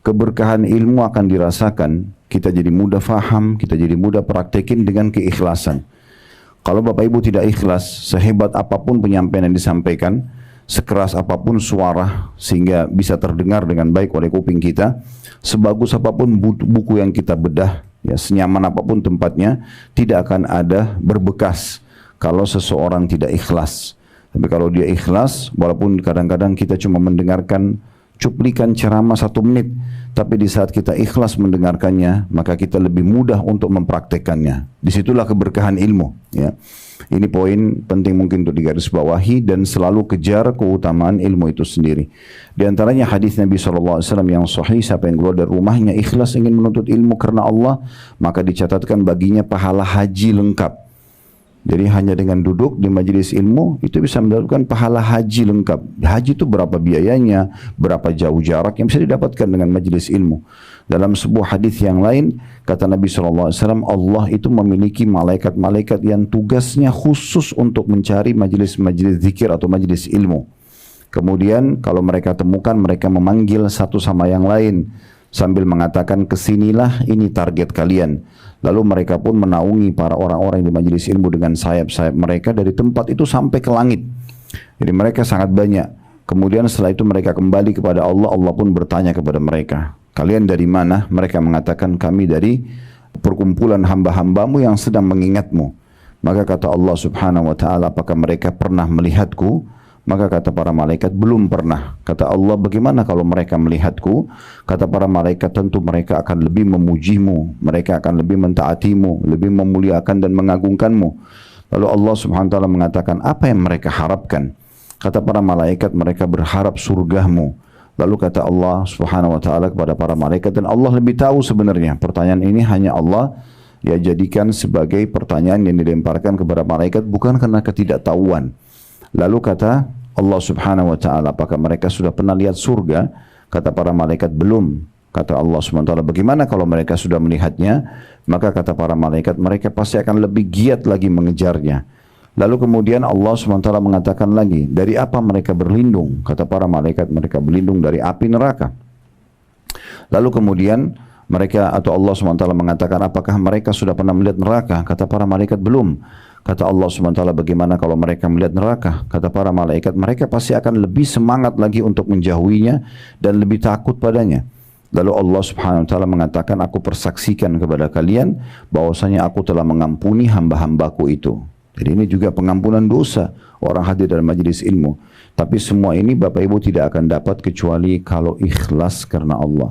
keberkahan ilmu akan dirasakan, kita jadi mudah faham, kita jadi mudah praktekin dengan keikhlasan. Kalau Bapak Ibu tidak ikhlas, sehebat apapun penyampaian yang disampaikan, sekeras apapun suara sehingga bisa terdengar dengan baik oleh kuping kita, sebagus apapun buku yang kita bedah, ya, senyaman apapun tempatnya, tidak akan ada berbekas kalau seseorang tidak ikhlas. Tapi kalau dia ikhlas, walaupun kadang-kadang kita cuma mendengarkan cuplikan ceramah 1 menit, tapi di saat kita ikhlas mendengarkannya, maka kita lebih mudah untuk mempraktekannya. Disitulah keberkahan ilmu. Ya. Ini poin penting mungkin untuk digarisbawahi, dan selalu kejar keutamaan ilmu itu sendiri. Di antaranya hadis Nabi SAW yang sahih, siapa yang keluar dari rumahnya ikhlas ingin menuntut ilmu karena Allah, maka dicatatkan baginya pahala haji lengkap. Jadi hanya dengan duduk di majelis ilmu itu bisa mendapatkan pahala haji lengkap. Haji itu berapa biayanya, berapa jauh jarak yang bisa didapatkan dengan majelis ilmu. Dalam sebuah hadis yang lain kata Nabi SAW, Allah itu memiliki malaikat-malaikat yang tugasnya khusus untuk mencari majelis-majelis zikir atau majelis ilmu. Kemudian kalau mereka temukan, mereka memanggil satu sama yang lain sambil mengatakan, kesinilah, ini target kalian. Lalu mereka pun menaungi para orang-orang di majelis ilmu dengan sayap-sayap mereka dari tempat itu sampai ke langit. Jadi mereka sangat banyak. Kemudian setelah itu mereka kembali kepada Allah, Allah pun bertanya kepada mereka, kalian dari mana? Mereka mengatakan, kami dari perkumpulan hamba-hambamu yang sedang mengingatmu. Maka kata Allah subhanahu wa ta'ala, apakah mereka pernah melihatku? Maka kata para malaikat, belum pernah. Kata Allah, bagaimana kalau mereka melihatku? Kata para malaikat, tentu mereka akan lebih memujimu, mereka akan lebih mentaatimu, lebih memuliakan dan mengagungkanmu. Lalu Allah subhanahu wa ta'ala mengatakan, apa yang mereka harapkan? Kata para malaikat, mereka berharap surgamu. Lalu kata Allah subhanahu wa ta'ala kepada para malaikat, dan Allah lebih tahu sebenarnya. Pertanyaan ini hanya Allah ya jadikan sebagai pertanyaan yang dilemparkan kepada malaikat, bukan karena ketidaktahuan. Lalu kata Allah subhanahu wa ta'ala, apakah mereka sudah pernah lihat surga? Kata para malaikat, belum. Kata Allah subhanahu wa ta'ala, bagaimana kalau mereka sudah melihatnya? Maka kata para malaikat, mereka pasti akan lebih giat lagi mengejarnya. Lalu kemudian Allah subhanahu wa ta'ala mengatakan lagi, dari apa mereka berlindung? Kata para malaikat, mereka berlindung dari api neraka. Lalu kemudian mereka atau Allah subhanahu wa ta'ala mengatakan, apakah mereka sudah pernah melihat neraka? Kata para malaikat, belum. Kata Allah subhanahu wa ta'ala, bagaimana kalau mereka melihat neraka? Kata para malaikat, mereka pasti akan lebih semangat lagi untuk menjauhinya dan lebih takut padanya. Lalu Allah subhanahu wa ta'ala mengatakan, aku persaksikan kepada kalian bahwasanya aku telah mengampuni hamba-hambaku itu. Jadi ini juga pengampunan dosa orang hadir dalam majelis ilmu. Tapi semua ini Bapak Ibu tidak akan dapat kecuali kalau ikhlas karena Allah.